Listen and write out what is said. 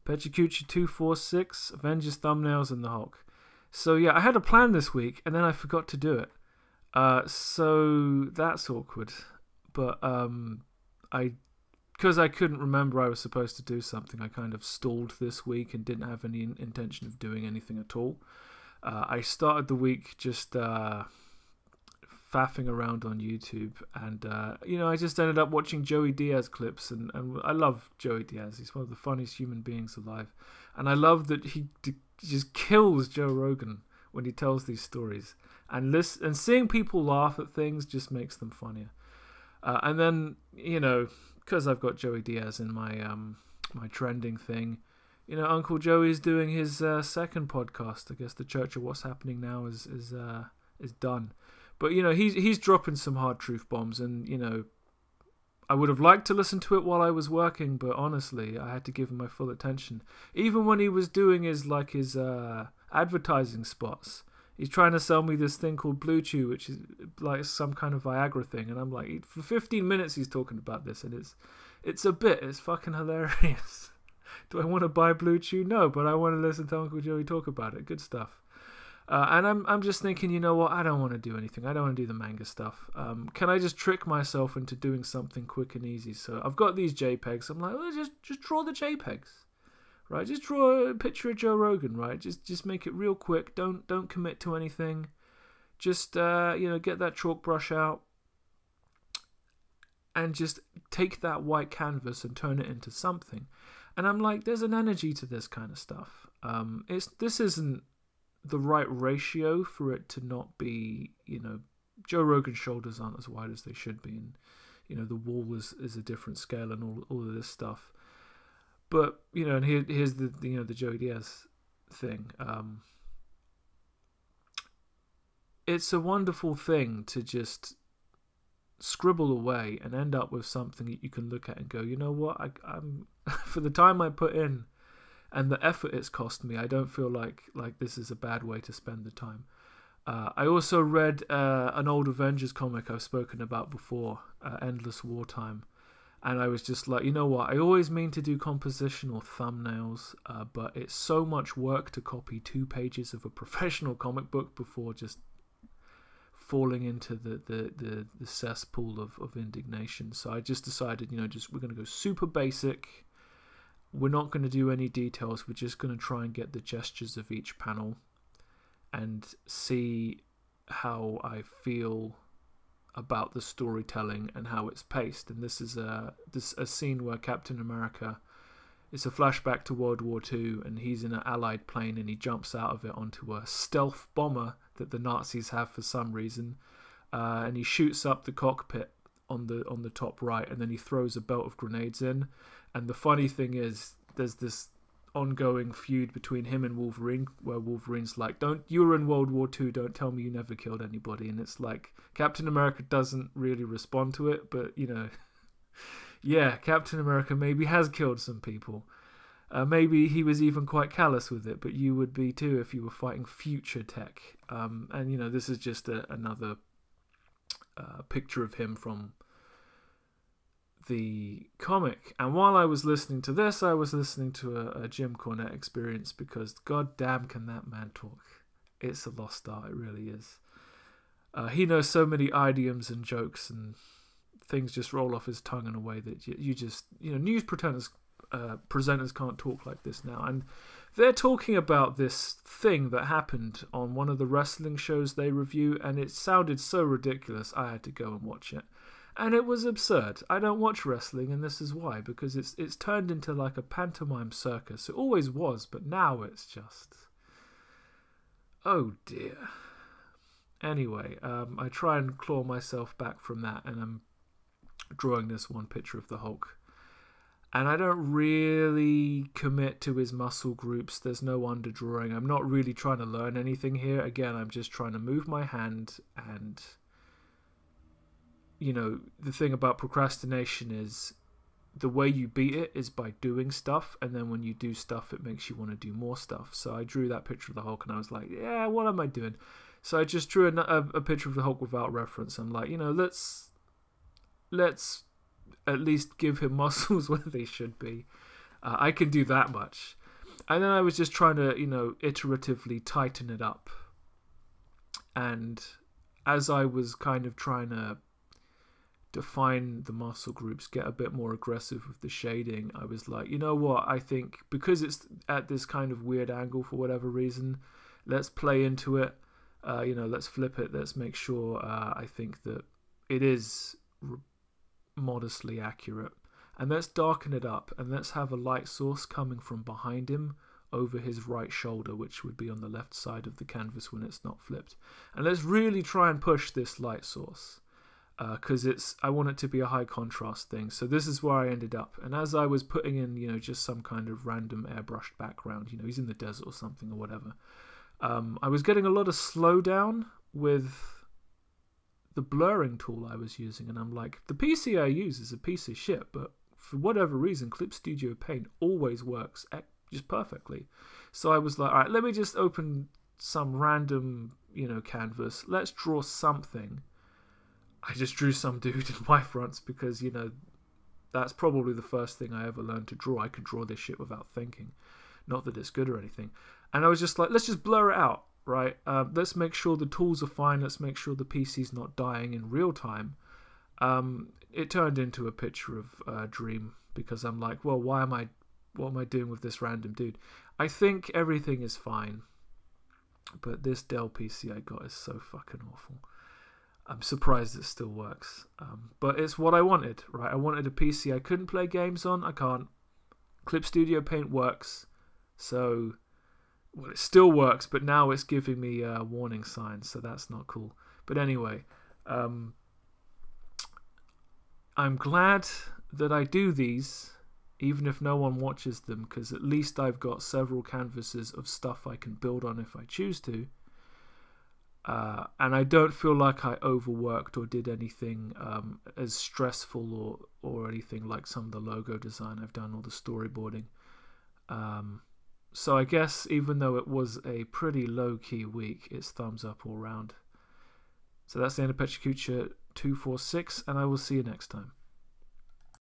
Pecha Kucha 246, Avengers thumbnails, and the Hulk. So yeah, I had a plan this week, and then I forgot to do it. So that's awkward. But because I couldn't remember I was supposed to do something, I kind of stalled this week and didn't have any intention of doing anything at all. I started the week just faffing around on YouTube, and I just ended up watching Joey Diaz clips, and I love Joey Diaz. He's one of the funniest human beings alive, and I love that he just kills Joe Rogan when he tells these stories, and seeing people laugh at things just makes them funnier. And then because I've got Joey Diaz in my my trending thing, Uncle Joey's doing his second podcast. I guess the Church of What's Happening Now is done. But he's dropping some hard truth bombs, and I would have liked to listen to it while I was working, but honestly, I had to give him my full attention. Even when he was doing his advertising spots, he's trying to sell me this thing called Blue Chew, which is like some kind of Viagra thing, and I'm like, for 15 minutes he's talking about this, and it's fucking hilarious. Do I want to buy Blue Chew? No, but I want to listen to Uncle Joey talk about it. Good stuff. And I'm just thinking, you know what? I don't want to do anything. I don't want to do the manga stuff. Can I just trick myself into doing something quick and easy? So I've got these JPEGs. I'm like, just draw the JPEGs, right? Just draw a picture of Joe Rogan, right? Just make it real quick. Don't commit to anything. Just get that chalk brush out, and just take that white canvas and turn it into something. And I'm like, there's an energy to this kind of stuff. This isn't the right ratio for it to not be, Joe Rogan's shoulders aren't as wide as they should be, and the wall is a different scale, and all of this stuff. But and here's the Joey Diaz thing. It's a wonderful thing to just scribble away and end up with something that you can look at and go, you know what, I'm for the time I put in and the effort it's cost me, I don't feel like this is a bad way to spend the time. I also read an old Avengers comic I've spoken about before, Endless Wartime, and I was just like, you know what, I always mean to do composition or thumbnails, but it's so much work to copy 2 pages of a professional comic book before just falling into the cesspool of indignation. So I just decided, we're going to go super basic. We're not going to do any details. We're just going to try and get the gestures of each panel and see how I feel about the storytelling and how it's paced. And this is a scene where Captain America, it's a flashback to World War II, and he's in an Allied plane, and he jumps out of it onto a stealth bomber that the Nazis have for some reason, and he shoots up the cockpit on the top right, and then he throws a belt of grenades in. And the funny thing is, there's this ongoing feud between him and Wolverine, where Wolverine's like, you were in World War II, don't tell me you never killed anybody. And it's like, Captain America doesn't really respond to it, but yeah, Captain America maybe has killed some people. Maybe he was even quite callous with it, but you would be too if you were fighting future tech. And this is just another picture of him from the comic. And while I was listening to this, I was listening to a Jim Cornette experience, because god damn can that man talk. It's a lost art, it really is. He knows so many idioms and jokes, and things just roll off his tongue in a way that you just, news presenters can't talk like this now. And they're talking about this thing that happened on one of the wrestling shows they review, and it sounded so ridiculous I had to go and watch it. And it was absurd. I don't watch wrestling, and this is why, because it's turned into like a pantomime circus. It always was, but now it's just, oh dear. Anyway, I try and claw myself back from that, and I'm drawing this one picture of the Hulk. And I don't really commit to his muscle groups. There's no underdrawing. I'm not really trying to learn anything here. Again, I'm just trying to move my hand. And, the thing about procrastination is the way you beat it is by doing stuff. And then when you do stuff, it makes you want to do more stuff. So I drew that picture of the Hulk, and I was like, yeah, what am I doing? So I just drew a picture of the Hulk without reference. I'm like, let's at least give him muscles where they should be. I can do that much. And then I was just trying to, you know, iteratively tighten it up. And as I was kind of trying to define the muscle groups, get a bit more aggressive with the shading, I was like, you know what, I think because it's at this kind of weird angle for whatever reason, let's play into it. You know, let's flip it. Let's make sure I think that it is modestly accurate. And let's darken it up, and let's have a light source coming from behind him over his right shoulder, which would be on the left side of the canvas when it's not flipped. And let's really try and push this light source, because I want it to be a high contrast thing. So this is where I ended up. And as I was putting in, you know, just some kind of random airbrushed background, you know, he's in the desert or something or whatever, I was getting a lot of slowdown with the blurring tool I was using. And I'm like, the PC I use is a piece of shit, but for whatever reason, Clip Studio Paint always works just perfectly. So I was like, all right, let me just open some random, you know, canvas. Let's draw something. I just drew some dude in Y-fronts because, you know, that's probably the first thing I ever learned to draw. I could draw this shit without thinking. Not that it's good or anything. And I was just like, let's just blur it out, right? Let's make sure the tools are fine. Let's make sure the PC's not dying in real time. It turned into a picture of a dream because I'm like, well, what am I doing with this random dude? I think everything is fine, but this Dell PC I got is so fucking awful. I'm surprised it still works, but it's what I wanted, right? I wanted a PC I couldn't play games on. I can't. Clip Studio Paint works, so well, it still works, but now it's giving me warning signs, so that's not cool. But anyway, I'm glad that I do these, even if no one watches them, because at least I've got several canvases of stuff I can build on if I choose to. And I don't feel like I overworked or did anything as stressful or anything like some of the logo design I've done or the storyboarding. So I guess even though it was a pretty low-key week, it's thumbs up all round. So that's the end of Pecha Kucha 246, and I will see you next time.